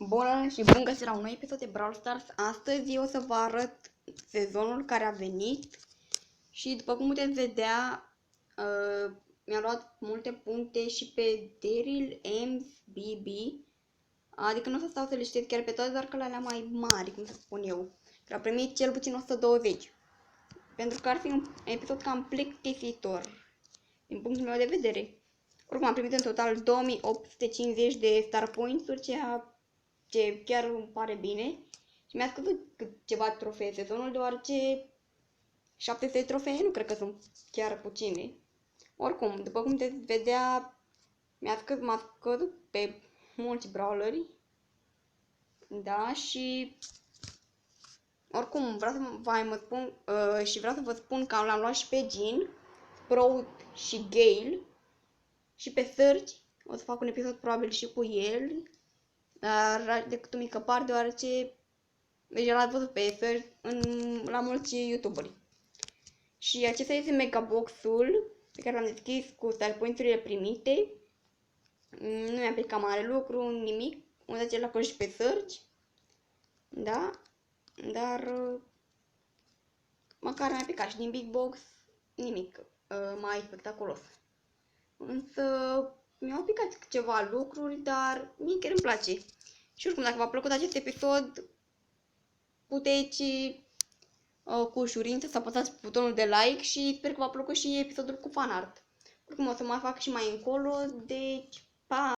Bună și bun găsit la un nou episod de Brawl Stars. Astăzi eu o să vă arăt sezonul care a venit și după cum puteți vedea mi-a luat multe puncte și pe Daryl, Ems, BB. Adică nu o să stau să le citesc chiar pe toate, doar că la alea mai mari, cum să spun eu. Că a primit cel puțin 120. Pentru că ar fi un episod cam plictisitor din punctul meu de vedere. Oricum am primit în total 2850 de star points-uri, ce chiar îmi pare bine. Și mi-a scăzut ceva trofee sezonul, deoarece 700 trofee nu cred că sunt chiar puține. Oricum, după cum puteți vedea, m-a scăzut pe mulți brawleri. Da, și oricum vreau să vă spun că l-am luat și pe Jean, Sprout și Gale. Și pe Search o să fac un episod probabil și cu el, dar decât un mică parte, deoarece deja l-ați văzut pe Search la mulți youtuberi. Și acesta este megaboxul pe care l-am deschis cu star points-urile primite. Nu mi-a aplicat mare lucru, nimic. O să la acolo și pe Search. Da? Dar măcar mi-a aplicat și din Big Box nimic mai spectaculos. Însă mi-au picat ceva lucruri, dar mie chiar îmi place. Și oricum, dacă v-a plăcut acest episod, puteți cu ușurință să apăsați butonul de like și sper că v-a plăcut și episodul cu fanart. Oricum o să mai fac și mai încolo, deci pa!